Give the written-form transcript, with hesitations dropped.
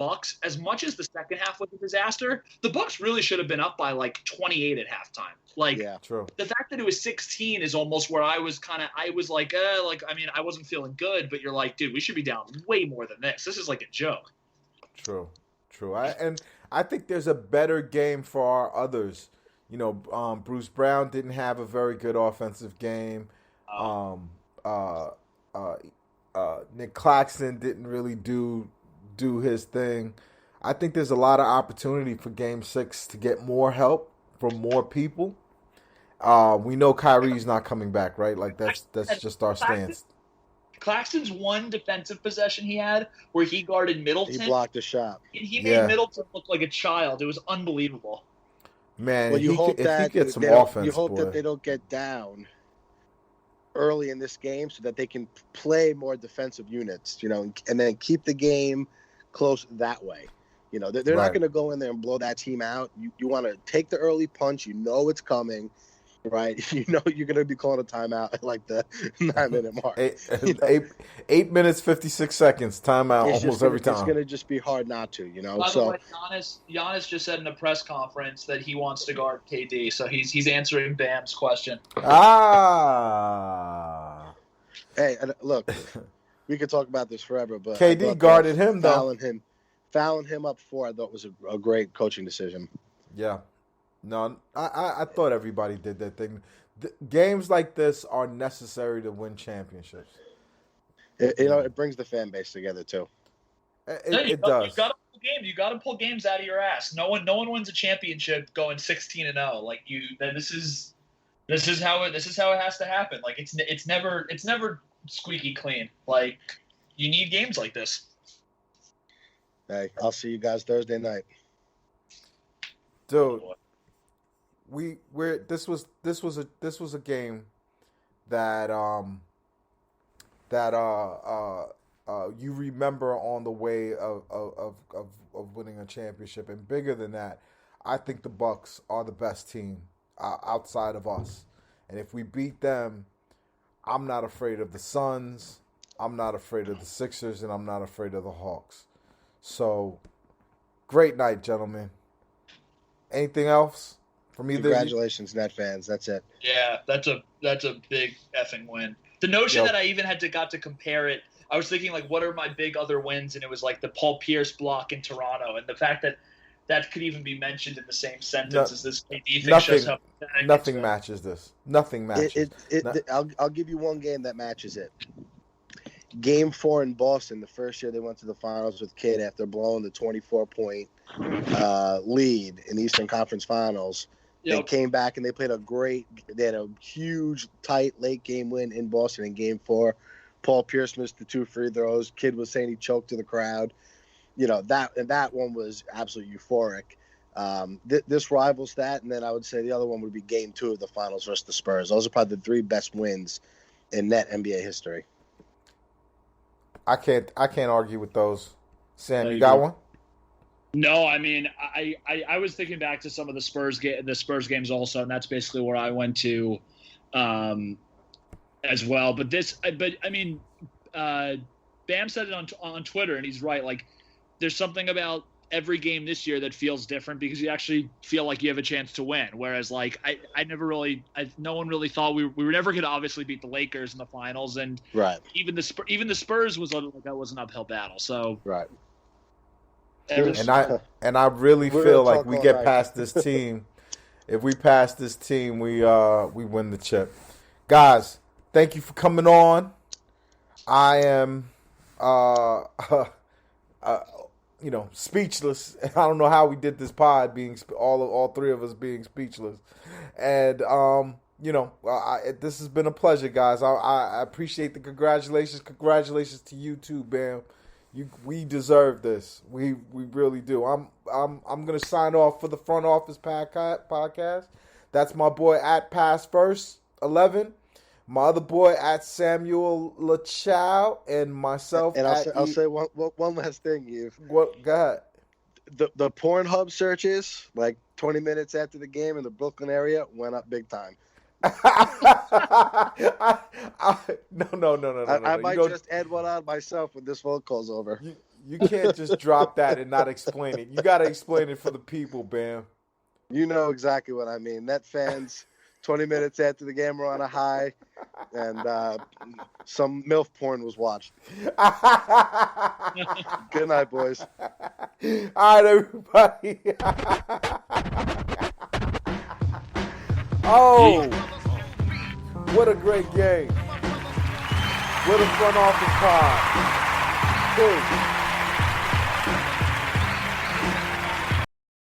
Bucks, as much as the second half was a disaster, the Bucks really should have been up by like 28 at halftime. Like, Yeah. True. the fact that it was 16 is almost where I was like, I mean, I wasn't feeling good, but you're like, dude, we should be down way more than this. This is like a joke. True. I think there's a better game for our others. You know, Bruce Brown didn't have a very good offensive game. Nick Claxton didn't really do his thing. I think there's a lot of opportunity for Game 6 to get more help from more people. We know Kyrie's not coming back, right? Like that's just our stance. Claxton's one defensive possession he had where he guarded Middleton. He blocked a shot. And he made Middleton look like a child. It was unbelievable. Man, well, you hope if he gets some you offense, hope boy. that they don't get down early in this game so that they can play more defensive units, you know, and then keep the game close that way. You know, they're not going to go in there and blow that team out. You want to take the early punch. You know it's coming, right? You know you're going to be calling a timeout at like the 9-minute mark. 8 minutes, 56 seconds, timeout almost every time. It's going to just be hard not to, you know. By the way, Giannis just said in a press conference that he wants to guard KD, so he's answering Bam's question. Hey, look, we could talk about this forever, but KD guarded him though. Fouling him up 4, I thought was a great coaching decision. Yeah. No, I thought everybody did that thing. Games like this are necessary to win championships. It brings the fan base together too. It does. You got to pull games out of your ass. No one wins a championship going 16-0. Like this is how it has to happen. Like it's never squeaky clean. Like you need games like this. Hey, I'll see you guys Thursday night. Dude, this was a game that you remember on the way of winning a championship, and bigger than that, I think the Bucks are the best team outside of us, and if we beat them, I'm not afraid of the Suns, I'm not afraid of the Sixers, and I'm not afraid of the Hawks. So, great night, gentlemen. Anything else from either? Congratulations, Net fans. That's it. Yeah, that's a big effing win. The notion that I even got to compare it, I was thinking like, what are my big other wins? And it was like the Paul Pierce block in Toronto, and the fact that could even be mentioned in the same sentence as this KD thing shows how nothing matches this. Nothing matches. I'll give you one game that matches it. Game 4 in Boston, the first year they went to the finals with Kidd after blowing the 24-point lead in the Eastern Conference Finals. Yep. They came back and they had a huge, tight late game win in Boston in Game 4. Paul Pierce missed the 2 free throws. Kidd was saying he choked to the crowd. You know, that one was absolutely euphoric. This rivals that, and then I would say the other one would be Game 2 of the finals versus the Spurs. Those are probably the 3 best wins in net NBA history. I can't argue with those. Sam, you got one? No, I mean, I was thinking back to some of the Spurs games also, and that's basically where I went to, as well. But I mean, Bam said it on Twitter, and he's right. Like, there's something about every game this year that feels different because you actually feel like you have a chance to win. Whereas, like, no one really thought we were never going to obviously beat the Lakers in the finals, and even the Spurs was an uphill battle. So right. And I really feel like we get past this team. If we pass this team, we win the chip. Guys, thank you for coming on. I am speechless. I don't know how we did this pod being all 3 of us being speechless. And this has been a pleasure, guys. I appreciate the congratulations. Congratulations to you too, Bam. We deserve this. We really do. I'm gonna sign off for the Front Office podcast. That's my boy at Pass First 11. My other boy at Samuel LaChow, and myself. And I'll say one last thing, Yves. What? Go ahead. The Pornhub searches, like 20 minutes after the game in the Brooklyn area, went up big time. No. I might just add one on myself when this phone call's over. You can't just drop that and not explain it. You got to explain it for the people, Bam. You know exactly what I mean. Net fans, 20 minutes after the game, were on a high, and some MILF porn was watched. Good night, boys. All right, everybody. Oh, what a great game. What a front office pod. Cool.